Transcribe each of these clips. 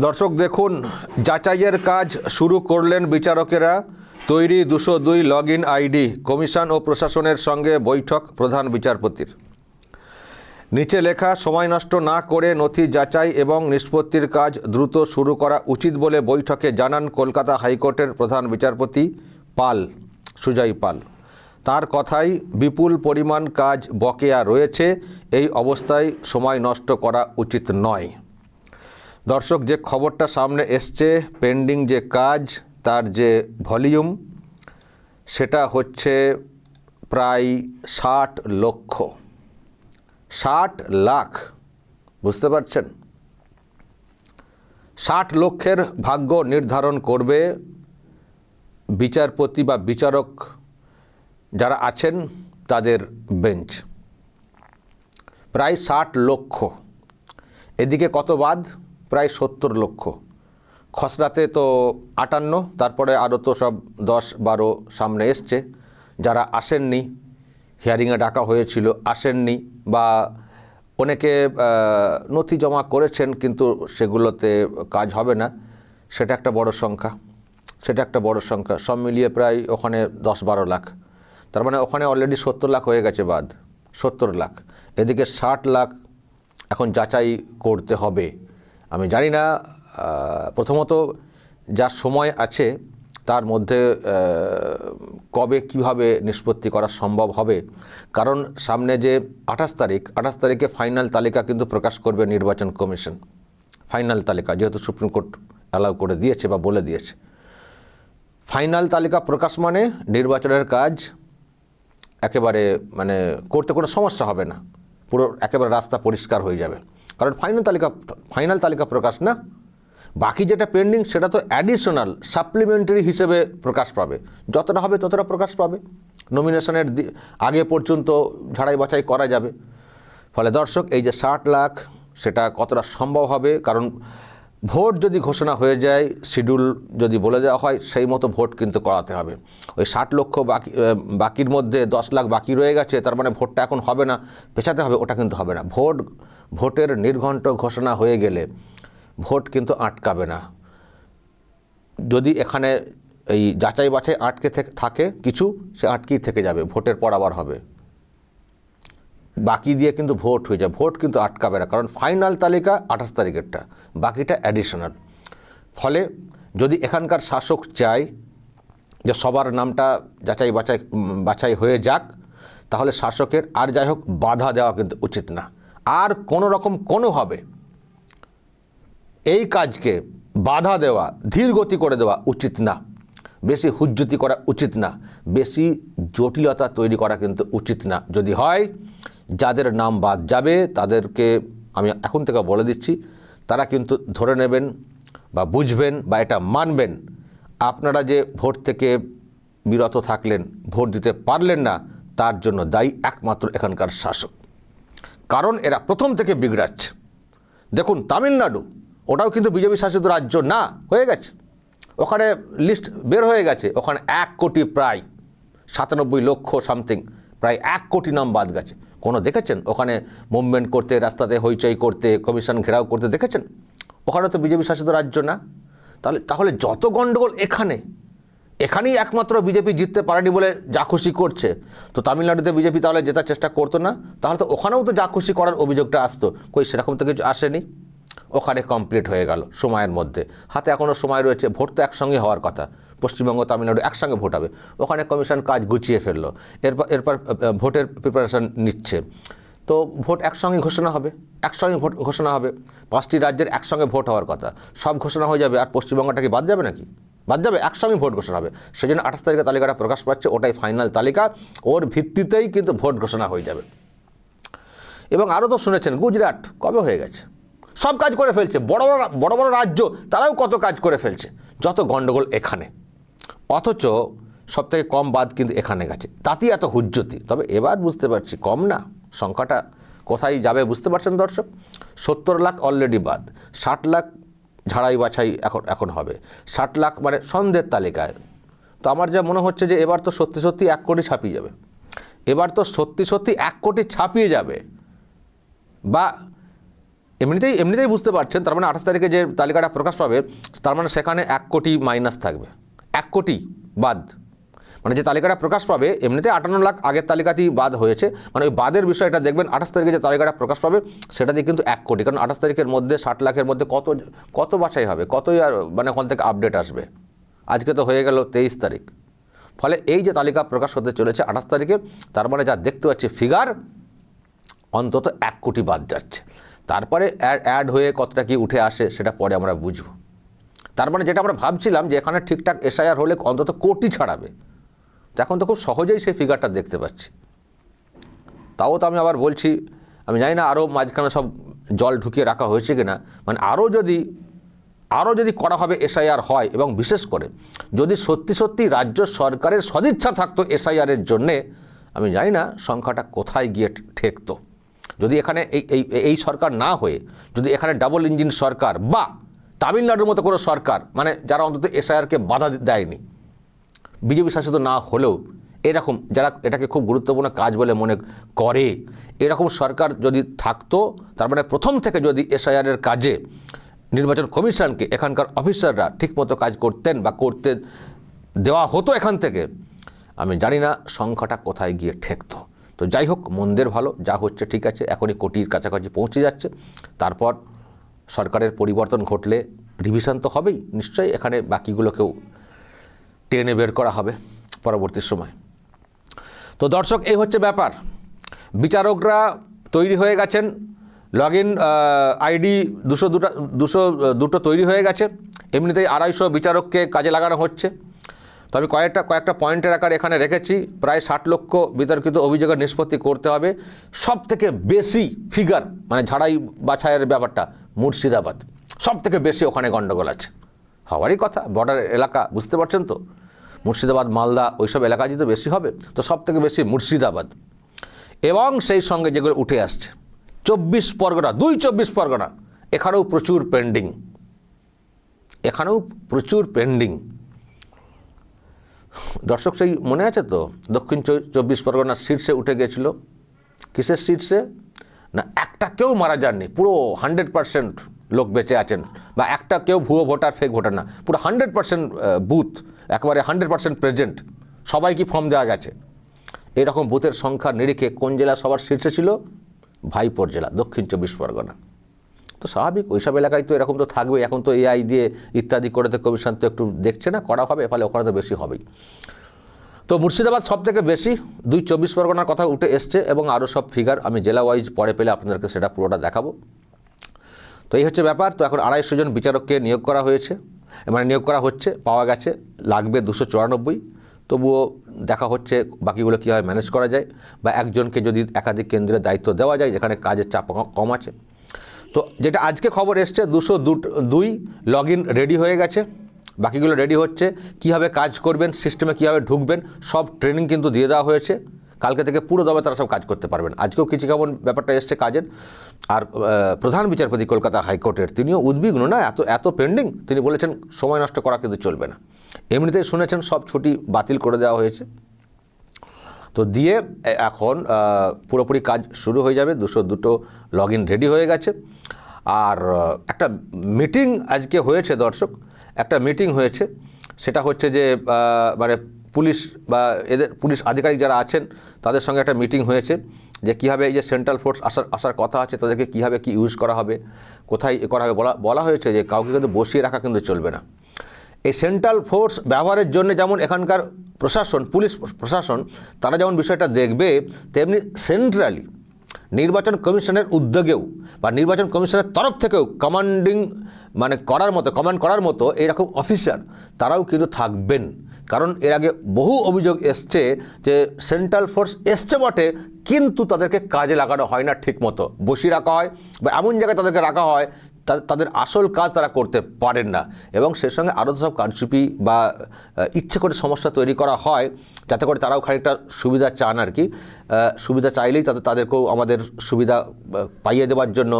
দর্শক দেখুন, যাচাইয়ের কাজ শুরু করলেন বিচারকেরা। তৈরি 202 লগইন আইডি। কমিশন ও প্রশাসনের সঙ্গে বৈঠক প্রধান বিচারপতির। নিচে লেখা, সময় নষ্ট না করে নথি যাচাই এবং নিষ্পত্তির কাজ দ্রুত শুরু করা উচিত বলে বৈঠকে জানান কলকাতা হাইকোর্টের প্রধান বিচারপতি সুজয় পাল। তার কথাই, বিপুল পরিমাণ কাজ বকেয়া রয়েছে, এই অবস্থায় সময় নষ্ট করা উচিত নয়। দর্শক, যে খবরটা সামনে এসছে, পেন্ডিং যে কাজ তার যে ভলিউম, সেটা হচ্ছে প্রায় 60 লক্ষ। 60 লাখ, বুঝতে পারছেন? 60 লক্ষের ভাগ্য নির্ধারণ করবে বিচারপতি বা বিচারক যারা আছেন তাদের বেঞ্চ। প্রায় 60 লক্ষ, এদিকে কত বাদ? প্রায় 70 লক্ষ। খসড়াতে তো 58, তারপরে আরও তো সব 10-12 সামনে এসছে। যারা আসেননি, হিয়ারিংয়ে ডাকা হয়েছিল, আসেননি, বা অনেকে নথি জমা করেছেন কিন্তু সেগুলোতে কাজ হবে না, সেটা একটা বড় সংখ্যা। সব মিলিয়ে প্রায় ওখানে 10-12 লাখ। তার মানে ওখানে অলরেডি 70 লাখ হয়ে গেছে বাদ, 70 লাখ। এদিকে 60 লাখ এখন যাচাই করতে হবে। আমি জানি না, প্রথমত যা সময় আছে তার মধ্যে কবে কিভাবে নিষ্পত্তি করা সম্ভব হবে। কারণ সামনে যে 28 তারিখে ফাইনাল তালিকা কিন্তু প্রকাশ করবে নির্বাচন কমিশন। ফাইনাল তালিকা, যেহেতু সুপ্রিম কোর্ট অ্যালাউ করে দিয়েছে বা বলে দিয়েছে, ফাইনাল তালিকা প্রকাশ মানে নির্বাচনের কাজ একেবারে করতে কোনো সমস্যা হবে না, পুরো একেবারে রাস্তা পরিষ্কার হয়ে যাবে। কারণ ফাইনাল তালিকা প্রকাশ না, বাকি যেটা পেন্ডিং সেটা তো অ্যাডিশনাল সাপ্লিমেন্টারি হিসেবে প্রকাশ পাবে। যতটা হবে ততটা প্রকাশ পাবে। নমিনেশনের আগে পর্যন্ত ঝাড়াই বাছাই করা যাবে। ফলে দর্শক, এই যে 60 লাখ, সেটা কতটা সম্ভব হবে? কারণ ভোট যদি ঘোষণা হয়ে যায়, শিডিউল যদি বলে দেওয়া হয়, সেই মতো ভোট কিন্তু করাতে হবে। ওই 60 লক্ষ বাকির মধ্যে 10 লাখ বাকি রয়ে গেছে, তার মানে ভোটটা এখন হবে না, পেছাতে হবে, ওটা কিন্তু হবে না। ভোটের নির্ঘণ্ট ঘোষণা হয়ে গেলে ভোট কিন্তু আটকাবে না। যদি এখানে এই যাচাই বাছাই আটকে থাকে কিছু, সে আটকেই থেকে যাবে, ভোটের পর আবার হবে। বাকি দিয়ে কিন্তু ভোট হয়ে যায়, ভোট কিন্তু আটকাবে না, কারণ ফাইনাল তালিকা 28 তারিখেরটা, বাকিটা অ্যাডিশনাল। ফলে যদি এখানকার শাসক চায় যে সবার নামটা যাচাই বাছাই হয়ে যাক, তাহলে শাসকের আর যাই হোক বাধা দেওয়া কিন্তু উচিত না। আর কোনো রকম কোনোভাবে এই কাজকে বাধা দেওয়া, ধীর গতি করে দেওয়া উচিত না, বেশি হুজ্জতি করা উচিত না, বেশি জটিলতা তৈরি করা কিন্তু উচিত না। যদি হয়, যাদের নাম বাদ যাবে তাদেরকে আমি এখন থেকে বলে দিচ্ছি, তারা কিন্তু ধরে নেবেন বা বুঝবেন বা এটা মানবেন, আপনারা যে ভোট থেকে বিরত থাকলেন, ভোট দিতে পারলেন না, তার জন্য দায়ী একমাত্র এখানকার শাসক। কারণ এরা প্রথম থেকে বিগড়াচ্ছে। দেখুন, তামিলনাড়ু, ওটাও কিন্তু বিজেপি শাসিত রাজ্য না, হয়ে গেছে, ওখানে লিস্ট বের হয়ে গেছে, ওখানে 1 কোটি প্রায় 97 লক্ষ সামথিং, প্রায় 1 কোটি নাম বাদ গেছে। কোনো দেখেছেন ওখানে মুভমেন্ট করতে, রাস্তাতে হইচই করতে, কমিশন ঘেরাও করতে দেখেছেন? ওখানে তো বিজেপি শাসিত রাজ্য না। তাহলে যত গণ্ডগোল এখানেই একমাত্র বিজেপি জিততে পারেনি বলে যা খুশি করছে। তো তামিলনাড়ুতে বিজেপি তাহলে জেতার চেষ্টা করতো না? তাহলে তো ওখানেও তো যা খুশি করার অভিযোগটা আসতো, কই সেরকম তো কিছু আসেনি। ওখানে কমপ্লিট হয়ে গেল সময়ের মধ্যে, হাতে এখনও সময় রয়েছে, ভোট তো একসঙ্গে হওয়ার কথা, পশ্চিমবঙ্গ তামিলনাড়ু একসঙ্গে ভোট হবে। ওখানে কমিশন কাজ গুছিয়ে ফেললো, এরপর ভোটের প্রিপারেশন নিচ্ছে। তো ভোট একসঙ্গে ঘোষণা হবে, 5টি রাজ্যের একসঙ্গে ভোট হওয়ার কথা, সব ঘোষণা হয়ে যাবে। আর পশ্চিমবঙ্গটা কি বাদ যাবে নাকি? বাদ যাবে? একসঙ্গে ভোট ঘোষণা হবে। সেই জন্য 28 তারিখে তালিকাটা প্রকাশ পাচ্ছে, ওটাই ফাইনাল তালিকা, ওর ভিত্তিতেই কিন্তু ভোট ঘোষণা হয়ে যাবে। এবং আরও তো শুনেছেন, গুজরাট কবে হয়ে গেছে, সব কাজ করে ফেলছে। বড় বড় রাজ্য, তারাও কত কাজ করে ফেলছে। যত গণ্ডগোল এখানে, অথচ সবথেকে কম বাদ কিন্তু এখানে গেছে, তাতেই এত হুজ্জতি। তবে এবার বুঝতে পারছি কম না, সংখ্যাটা কোথায় যাবে বুঝতে পারছেন দর্শক। 70 লাখ অলরেডি বাদ, 60 লাখ ঝাড়াই বাছাই এখন হবে। 60 লাখ মানে সন্দেহের তালিকায়। তো আমার যা মনে হচ্ছে যে এবার তো সত্যি 1 কোটি ছাপিয়ে যাবে, এবার তো সত্যি 1 কোটি ছাপিয়ে যাবে। বা এমনিতেই বুঝতে পারছেন, তার মানে 28 তারিখে যে তালিকাটা প্রকাশ পাবে, তার মানে সেখানে 1 কোটি মাইনাস থাকবে, 1 কোটি বাদ। মানে যে তালিকাটা প্রকাশ পাবে, এমনিতে 58 লাখ আগের তালিকাতেই বাদ হয়েছে, মানে ওই বাদের বিষয়টা দেখবেন 28 তারিখে যে তালিকাটা প্রকাশ পাবে সেটাতে কিন্তু 1 কোটি, কারণ 28 তারিখের মধ্যে 60 লাখের মধ্যে কত বাছাই হবে, কতই আর মানে ওখান থেকে আপডেট আসবে। আজকে তো হয়ে গেল 23 তারিখ, ফলে এই যে তালিকা প্রকাশ হতে চলেছে 28 তারিখে, তার মানে যা দেখতে পাচ্ছি ফিগার অন্তত 1 কোটি বাদ যাচ্ছে। তারপরে অ্যাড হয়ে কতটা কি উঠে আসে সেটা পরে আমরা বুঝব। তার মানে যেটা আমরা ভাবছিলাম যে এখানে ঠিকঠাক এসআইআর হলে অন্তত কোটি ছাড়াবে, এখন তো খুব সহজেই সেই ফিগারটা দেখতে পাচ্ছি। তাও তো আমি আবার বলছি, আমি জানি না আরও মাঝখানে সব জল ঢুকিয়ে রাখা হয়েছে কিনা, মানে আরও যদি করা হবে এসআইআর হয়, এবং বিশেষ করে যদি সত্যি রাজ্য সরকারের সদিচ্ছা থাকতো এসআইআরের জন্যে, আমি জানি না সংখ্যাটা কোথায় গিয়ে ঠেকতো। যদি এখানে এই সরকার না হয়ে যদি এখানে ডাবল ইঞ্জিন সরকার বা তামিলনাড়ুর মতো কোনো সরকার, মানে যারা অন্তত এসআইআরকে বাধা দেয়নি, বিজেপি শাসিত না হলেও এরকম যারা এটাকে খুব গুরুত্বপূর্ণ কাজ বলে মনে করে, এরকম সরকার যদি থাকতো, তার মানে প্রথম থেকে যদি এসআইআরের কাজে নির্বাচন কমিশনকে এখানকার অফিসাররা ঠিকমতো কাজ করতেন বা করতে দেওয়া হতো এখান থেকে, আমি জানি না সংখ্যাটা কোথায় গিয়ে ঠেকতো। তো যাই হোক, মন্দের ভালো, যা হচ্ছে ঠিক আছে, এখনই কোটির কাছাকাছি পৌঁছে যাচ্ছে। তারপর সরকারের পরিবর্তন ঘটলে রিভিশন তো হবেই, নিশ্চয়ই এখানে বাকিগুলোকেও টেনে বের করা হবে পরবর্তী সময়। তো দর্শক, এই হচ্ছে ব্যাপার। বিচারকরা তৈরি হয়ে গেছেন, লগ ইন আইডি 202 তৈরি হয়ে গেছে, এমনিতেই 250 বিচারককে কাজে লাগানো হচ্ছে। তো আমি কয়েকটা পয়েন্টের আকারে এখানে রেখেছি। প্রায় 60 লক্ষ বিতর্কিত অভিযোগের নিষ্পত্তি করতে হবে। সব থেকে বেশি ফিগার, মানে ঝাড়াই বাছাইয়ের ব্যাপারটা, মুর্শিদাবাদ সব থেকে বেশি, ওখানে গণ্ডগোল আছে, হওয়ারই কথা, বর্ডার এলাকা, বুঝতে পারছেন তো, মুর্শিদাবাদ মালদা ওইসব এলাকায় তো বেশি হবে, তো সব থেকে বেশি মুর্শিদাবাদ। এবং সেই সঙ্গে যেগুলো উঠে আসছে 24 পরগনা, 24 পরগনা, এখানেও প্রচুর পেন্ডিং। দর্শক, সেই মনে আছে তো, দক্ষিণ 24 পরগনার শীর্ষে উঠে গেছিল। কিসের শীর্ষে? না, একটা কেউ মারা যাননি, পুরো 100% লোক বেঁচে আছেন, বা একটা কেউ ভুয়ো ভোটার, ফেক ভোটার না, পুরো 100% বুথ, একেবারে 100% প্রেজেন্ট, সবাইকে ফর্ম দেওয়া গেছে। এরকম বুথের সংখ্যার নিরিখে কোন জেলা সবার শীর্ষে ছিল? ভাইপোর জেলা, দক্ষিণ 24 পরগনা। তো স্বাভাবিক, ওইসব এলাকায় তো এরকম তো থাকবেই। এখন তো এআই দিয়ে ইত্যাদি করে তো কমিশন তো একটু দেখছে না, করা হবে, ফলে ওখানে তো বেশি হবেই। তো মুর্শিদাবাদ সব থেকে বেশি, 24 পরগনার কথা উঠে এসছে, এবং আরও সব ফিগার আমি জেলা ওয়াইজ পরে পেলে আপনাদেরকে সেটা পুরোটা দেখাবো। তো এই হচ্ছে ব্যাপার। তো এখন 250 জন বিচারককে নিয়োগ করা হচ্ছে, পাওয়া গেছে, লাগবে 294। তবুও দেখা হচ্ছে বাকিগুলো কীভাবে ম্যানেজ করা যায়, বা একজনকে যদি একাধিক কেন্দ্রের দায়িত্ব দেওয়া যায় যেখানে কাজের চাপ কম আছে। তো যেটা আজকে খবর এসছে, 202 লগ ইন রেডি হয়ে গেছে, বাকিগুলো রেডি হচ্ছে। কীভাবে কাজ করবেন, সিস্টেমে কীভাবে ঢুকবেন, সব ট্রেনিং কিন্তু দিয়ে দেওয়া হয়েছে। কালকে থেকে পুরো দমে তারা সব কাজ করতে পারবেন। আজকেও কিছু কেমন ব্যাপারটা এসছে কাজের। আর প্রধান বিচারপতি কলকাতা হাইকোর্টের, তিনিও উদ্বিগ্ন, না এত পেন্ডিং, তিনি বলেছেন সময় নষ্ট করা কিন্তু চলবে না। এমনিতেই শুনেছেন সব ছুটি বাতিল করে দেওয়া হয়েছে। তো দিয়ে এখন পুরোপুরি কাজ শুরু হয়ে যাবে। 202 লগ ইন রেডি হয়ে গেছে। আর একটা মিটিং আজকে হয়েছে দর্শক, একটা মিটিং হয়েছে, সেটা হচ্ছে যে মানে পুলিশ বা পুলিশ আধিকারিক যারা আছেন তাদের সঙ্গে একটা মিটিং হয়েছে, যে কীভাবে এই যে সেন্ট্রাল ফোর্স আসার কথা আছে তাদেরকে কীভাবে কি ইউজ করা হবে, কোথায় করা হবে। বলা হয়েছে যে কাউকে কিন্তু বসিয়ে রাখা কিন্তু চলবে না। এই সেন্ট্রাল ফোর্স ব্যবহারের জন্য যেমন এখানকার প্রশাসন, পুলিশ প্রশাসন, তারা যেমন বিষয়টা দেখবে, তেমনি সেন্ট্রালি নির্বাচন কমিশনের উদ্যোগেও বা নির্বাচন কমিশনের তরফ থেকেও কমান্ড করার মতো এইরকম অফিসার তারাও কিন্তু থাকবেন। কারণ এর আগে বহু অভিযোগ এসছে যে সেন্ট্রাল ফোর্স এসছে বটে, কিন্তু তাদেরকে কাজে লাগানো হয় না ঠিক মতো, বসিয়ে রাখা হয় বা এমন জায়গায় তাদেরকে রাখা হয় তাদের আসল কাজ তারা করতে পারেন না। এবং সে সঙ্গে আরও সব কারচুপি বা ইচ্ছে করে সমস্যা তৈরি করা হয়, যাতে করে তারাও খানিকটা সুবিধা চান আর কি। সুবিধা চাইলেই তাদেরকেও আমাদের সুবিধা পাইয়ে দেওয়ার জন্য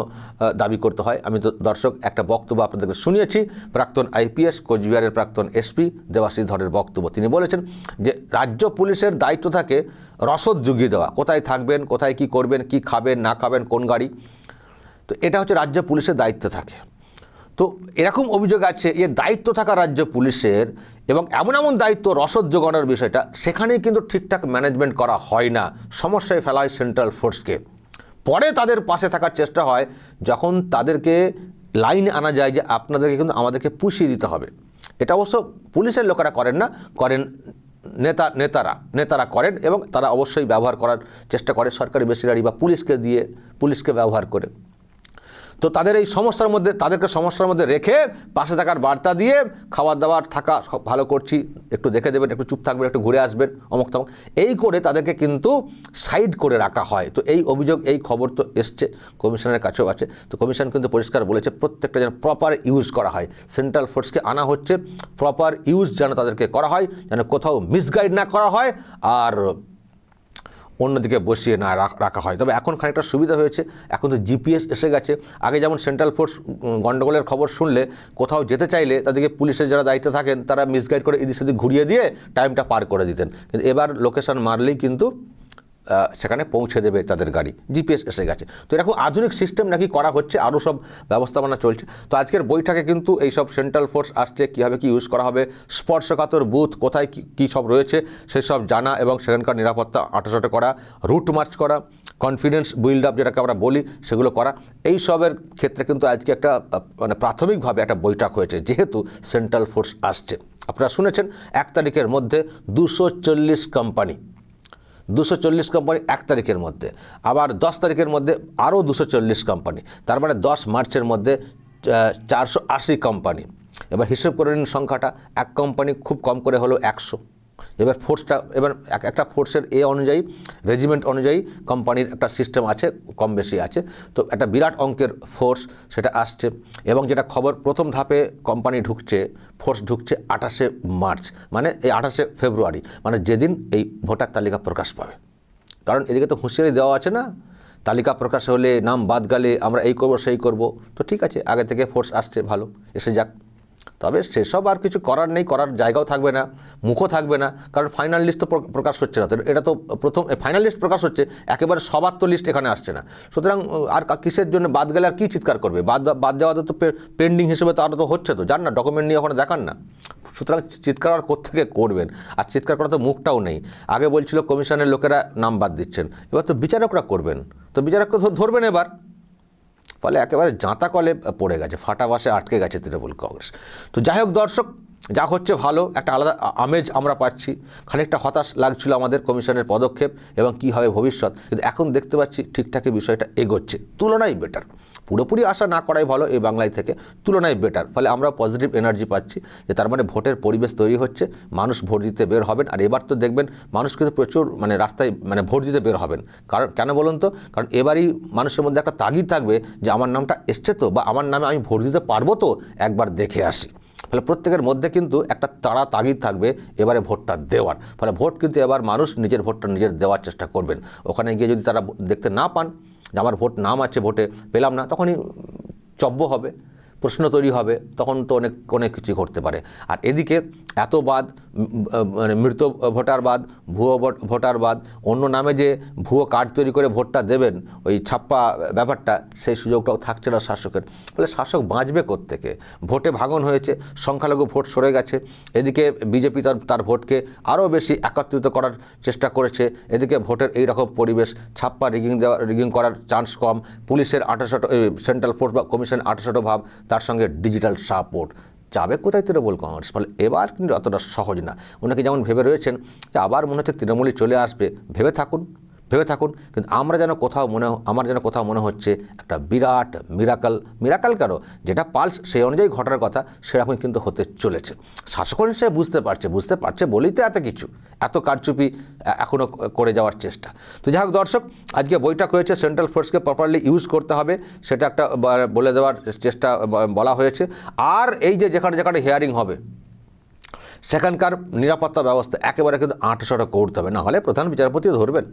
দাবি করতে হয়। আমি তো দর্শক একটা বক্তব্য আপনাদেরকে শুনিয়েছি, প্রাক্তন আইপিএস কোচবিহারের প্রাক্তন এসপি দেবাশিস ধরের বক্তব্য। তিনি বলেছেন যে রাজ্য পুলিশের দায়িত্ব থাকে রসদ জুগিয়ে দেওয়া, কোথায় থাকবেন, কোথায় কি করবেন, কি খাবেন না খাবেন, কোন গাড়ি। তো এটা হচ্ছে রাজ্য পুলিশের দায়িত্ব থাকে। তো এরকম অভিযোগ আছে যে দায়িত্ব থাকা রাজ্য পুলিশের এবং এমন এমন দায়িত্ব রসদ জোগানোর বিষয়টা, সেখানেই কিন্তু ঠিকঠাক ম্যানেজমেন্ট করা হয় না, সমস্যায় ফেলা হয় সেন্ট্রাল ফোর্সকে। পরে তাদের পাশে থাকার চেষ্টা হয় যখন তাদেরকে লাইনে আনা যায় যে আপনাদেরকে কিন্তু আমাদেরকে পুষিয়ে দিতে হবে। এটা অবশ্য পুলিশের লোকেরা করেন না, করেন নেতারা করেন, এবং তারা অবশ্যই ব্যবহার করার চেষ্টা করে সরকারি বেসরকারি বা পুলিশকে ব্যবহার করে। তো তাদের এই সমস্যার মধ্যে, তাদেরকে সমস্যার মধ্যে রেখে পাশে থাকার বার্তা দিয়ে খাবার দাবার থাকা ভালো করছি, একটু দেখে দেবেন, একটু চুপ থাকবেন, একটু ঘুরে আসবেন, অমুক তমুক, এই করে তাদেরকে কিন্তু সাইড করে রাখা হয়। তো এই অভিযোগ, এই খবর তো এসছে, কমিশনের কাছেও আছে। তো কমিশন কিন্তু পরিষ্কার বলেছে প্রত্যেকটা যেন প্রপার ইউজ করা হয়, সেন্ট্রাল ফোর্সকে আনা হচ্ছে, প্রপার ইউজ যেন তাদেরকে করা হয়, যেন কোথাও মিসগাইড না করা হয় আর অন্যদিকে বসিয়ে না রাখা হয়। তবে এখন খানিকটা সুবিধা হয়েছে, এখন তো জিপিএস এসে গেছে। আগে যেমন সেন্ট্রাল ফোর্স গণ্ডগোলের খবর শুনলে কোথাও যেতে চাইলে তাদেরকে পুলিশের যারা দায়িত্বে থাকেন তারা মিসগাইড করে এদিক সেদিক ঘুরিয়ে দিয়ে টাইমটা পার করে দিতেন, কিন্তু এবার লোকেশন মারলেই কিন্তু সেখানে পৌঁছে দেবে তাদের গাড়ি, জিপিএস এসে গেছে। তো এরকম আধুনিক সিস্টেম নাকি করা হচ্ছে, আরও সব ব্যবস্থাপনা চলছে। তো আজকের বৈঠকে কিন্তু এই সব সেন্ট্রাল ফোর্স আসছে, কীভাবে কী ইউজ করা হবে, স্পর্শকাতর বুথ কোথায় কী সব রয়েছে সেসব জানা এবং সেখানকার নিরাপত্তা আঁটাসাঁটা করা, রুট মার্চ করা, কনফিডেন্স বিল্ড আপ যেটাকে আমরা বলি সেগুলো করা, এই সবের ক্ষেত্রে কিন্তু আজকে একটা মানে প্রাথমিকভাবে একটা বৈঠক হয়েছে, যেহেতু সেন্ট্রাল ফোর্স আসছে। আপনারা শুনেছেন 1 তারিখের মধ্যে 240 কোম্পানি 1 তারিখের মধ্যে, আবার 10 তারিখের মধ্যে আরও 240 কোম্পানি, তার মানে 10 মার্চের মধ্যে 480 কোম্পানি। এবার হিসেব করে নিন সংখ্যাটা, এক কোম্পানি খুব কম করে হলো 100। এবার ফোর্সটা, এবার একটা ফোর্সের অনুযায়ী, রেজিমেন্ট অনুযায়ী কোম্পানির একটা সিস্টেম আছে, কম বেশি আছে। তো একটা বিরাট অঙ্কের ফোর্স সেটা আসছে, এবং যেটা খবর প্রথম ধাপে কোম্পানি ঢুকছে, ফোর্স ঢুকছে 28শে মার্চ, মানে এই 28শে ফেব্রুয়ারি, মানে যেদিন এই ভোটার তালিকা প্রকাশ পাবে। কারণ এদিকে তো হুঁশিয়ারি দেওয়া আছে না, তালিকা প্রকাশ হলে নাম বাদ গেলে আমরা এই করব সেই করব। তো ঠিক আছে, আগে থেকে ফোর্স আসছে, ভালো, এসে যাক। তবে সেসব আর কিছু করার নেই, করার জায়গাও থাকবে না, মুখও থাকবে না, কারণ ফাইনাল লিস্ট তো প্রকাশ হচ্ছে না। তো এটা তো প্রথম ফাইনাল লিস্ট প্রকাশ হচ্ছে, একেবারে সবার তো লিস্ট এখানে আসছে না। সুতরাং আর কিসের জন্য বাদ গেলে আর কী চিৎকার করবে, বাদ যাওয়াতে তো পেন্ডিং হিসেবে তো আরও তো হচ্ছে, তো যান না, ডকুমেন্ট নিয়ে ওখানে দেখান না। সুতরাং চিৎকার আর কোত্থেকে করবেন, আর চিৎকার করা তো মুখটাও নেই। আগে বলছিল কমিশনের লোকেরা নাম বাদ দিচ্ছেন, এবার তো বিচারকরা করবেন, তো বিচারককে ধরবেন এবার। ফলে একেবারে জাঁতা কলে পড়ে গেছে, ফাটা বাসে আটকে গেছে তৃণমূল কংগ্রেস। তো যাই হোক দর্শক, যা হচ্ছে ভালো, একটা আলাদা আমেজ আমরা পাচ্ছি। খানিকটা হতাশ লাগছিল আমাদের কমিশনের পদক্ষেপ এবং কী হবে ভবিষ্যৎ, কিন্তু এখন দেখতে পাচ্ছি ঠিকঠাকই বিষয়টা এগোচ্ছে, তুলনায় বেটার। পুরোপুরি আশা না করাই ভালো এই বাংলায় থেকে, তুলনায় বেটার। ফলে আমরা পজিটিভ এনার্জি পাচ্ছি যে তার মানে ভোটের পরিবেশ তৈরি হচ্ছে, মানুষ ভোট দিতে বের হবেন। আর এবার তো দেখবেন মানুষ কিন্তু প্রচুর মানে রাস্তায় মানে ভোট দিতে বের হবেন। কারণ কেন বলুন তো, কারণ এবারই মানুষের মধ্যে একটা তাগিদ থাকবে যে আমার নামটা এসছে তো, বা আমার নামে আমি ভোট দিতে পারবো তো, একবার দেখে আসি। ফলে প্রত্যেকের মধ্যে কিন্তু একটা তাগিদ থাকবে এবারে ভোটটা দেওয়ার। ফলে ভোট কিন্তু এবার মানুষ নিজের ভোটটা নিজের দেওয়ার চেষ্টা করবেন। ওখানে গিয়ে যদি তারা দেখতে না পান যে আমার ভোট নাম আছে, ভোটে পেলাম না, তখনই চব্য হবে, প্রশ্ন তৈরি হবে, তখন তো অনেক কিছু ঘটতে পারে। আর এদিকে এত বাদ, মানে মৃত ভোটার বাদ, ভুয়ো ভোটার বাদ, অন্য নামে যে ভুয়ো কার্ড তৈরি করে ভোটটা দেবেন, ওই ছাপ্পা ব্যাপারটা, সেই সুযোগটাও থাকছে না শাসকের। ফলে শাসক বাঁচবে কোত্থেকে? ভোটে ভাঙন হয়েছে, সংখ্যালঘু ভোট সরে গেছে, এদিকে বিজেপি তার ভোটকে আরও বেশি একত্রিত করার চেষ্টা করেছে, এদিকে ভোটের এই রকম পরিবেশ, ছাপ্পা রিগিং করার চান্স কম, পুলিশের 28 সেন্ট্রাল ফোর্স বা কমিশন 28 ভাব, তার সঙ্গে ডিজিটাল সাপোর্ট, যাবে কোথায় তৃণমূল কংগ্রেস? ফলে এবার কিন্তু অতটা সহজ না। ওনাকে যেমন ভেবে রয়েছেন যে আবার মনে হচ্ছে তৃণমূলই চলে আসবে, ভেবে থাকুন, কিন্তু আমার যেন কোথাও মনে হচ্ছে একটা বিরাট মিরাকাল কেন, যেটা পালস সেই অনুযায়ী ঘটার কথা সেরকম কিন্তু হতে চলেছে। শাসক হিসেবে বুঝতে পারছে বলেই তো এত কারচুপি এখনও করে যাওয়ার চেষ্টা। তো যাই হোক দর্শক, আজকে বৈঠক হয়েছে, সেন্ট্রাল ফোর্সকে প্রপারলি ইউজ করতে হবে সেটা একটা বলে দেওয়ার চেষ্টা বলা হয়েছে। আর এই যে যেখানে হিয়ারিং হবে সেখানকার নিরাপত্তা ব্যবস্থা একেবারে কিন্তু 800 করতে হবে, না হলে প্রধান বিচারপতি ধরবেন।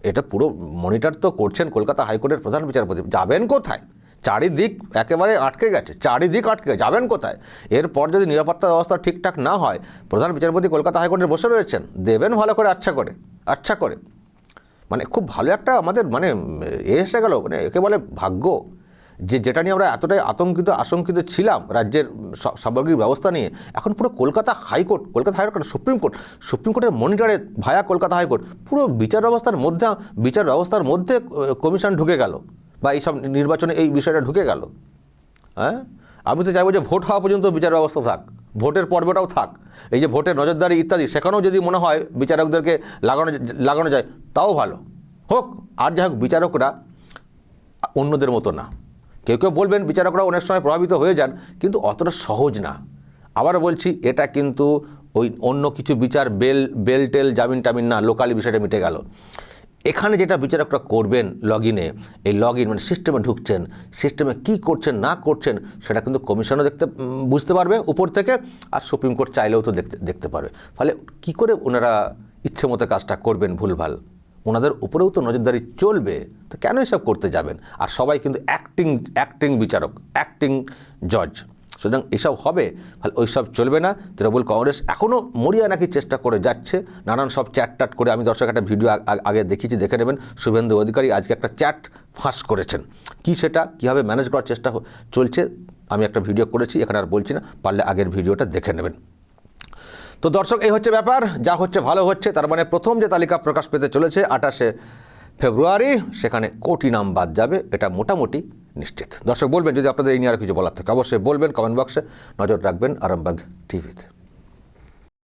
এটা পুরো মনিটর তো করছেন কলকাতা হাইকোর্টের প্রধান বিচারপতি। যাবেন কোথায়? চারিদিক একেবারে আটকে গেছে, যাবেন কোথায়? এরপর যদি নিরাপত্তা ব্যবস্থা ঠিকঠাক না হয়, প্রধান বিচারপতি কলকাতা হাইকোর্টে বসে রয়েছেন, দেবেন ভালো করে, আচ্ছা করে। মানে খুব ভালো একটা আমাদের মানে এসে গেল, মানে একে বলে ভাগ্য, যেটা নিয়ে আমরা এতটাই আশঙ্কিত ছিলাম রাজ্যের সামগ্রিক ব্যবস্থা নিয়ে, এখন পুরো কলকাতা হাইকোর্ট সুপ্রিম কোর্টের মনিটরে ভায়া কলকাতা হাইকোর্ট পুরো বিচার ব্যবস্থার মধ্যে কমিশন ঢুকে গেল, বা এইসব নির্বাচনে এই বিষয়টা ঢুকে গেল। হ্যাঁ, আমি তো চাইবো যে ভোট হওয়া পর্যন্ত বিচার ব্যবস্থা থাক, ভোটের পর্বটাও থাক, এই যে ভোটের নজরদারি ইত্যাদি সেখানেও যদি মনে হয় বিচারকদেরকে লাগানো যায় তাও ভালো হোক। আর যাই হোক, বিচারকরা অন্যদের মতো না। কেউ বলবেন বিচারকরা অনেক সময় প্রভাবিত হয়ে যান, কিন্তু অতটা সহজ না। আবার বলছি, এটা কিন্তু ওই অন্য কিছু বিচার বেল টেল জামিন টামিন না, লোকালি বিষয়টা মিটে গেল। এখানে যেটা বিচারকরা করবেন এই লগ ইন মানে সিস্টেমে ঢুকছেন, সিস্টেমে কী করছেন না করছেন সেটা কিন্তু কমিশনও বুঝতে পারবে উপর থেকে, আর সুপ্রিম কোর্ট চাইলেও তো দেখতে পারবে। ফলে কি করে ওনারা ইচ্ছে মতো কাজটা করবেন ভুলভাল, ওনাদের উপরেও তো নজরদারি চলবে, তো কেন এসব করতে যাবেন? আর সবাই কিন্তু অ্যাক্টিং বিচারক, অ্যাক্টিং জজ, সুতরাং এসব হবে, ফলে ওইসব চলবে না। তৃণমূল কংগ্রেস এখনও মরিয়া নাকি চেষ্টা করে যাচ্ছে, নানান সব চ্যাট করে। আমি দর্শক একটা ভিডিও আগে দেখিয়েছি, দেখে নেবেন। শুভেন্দু অধিকারী আজকে একটা চ্যাট ফাঁস করেছেন, কি সেটা কীভাবে ম্যানেজ করার চেষ্টা চলছে আমি একটা ভিডিও করেছি, এখানে আর বলছি না, পারলে আগের ভিডিওটা দেখে নেবেন। তো দর্শক, এই হচ্ছে ব্যাপার, যা হচ্ছে ভালো হচ্ছে। তার মানে প্রথম যে তালিকা প্রকাশ পেতে চলেছে 28শে ফেব্রুয়ারি, সেখানে কোটি নাম বাদ যাবে, এটা মোটামুটি নিশ্চিত। দর্শক বলবেন যদি আপনাদের এই নিয়ে আর কিছু বলার থাকে, অবশ্যই বলবেন কমেন্ট বক্সে। নজর রাখবেন আরামবাগ টিভিতে।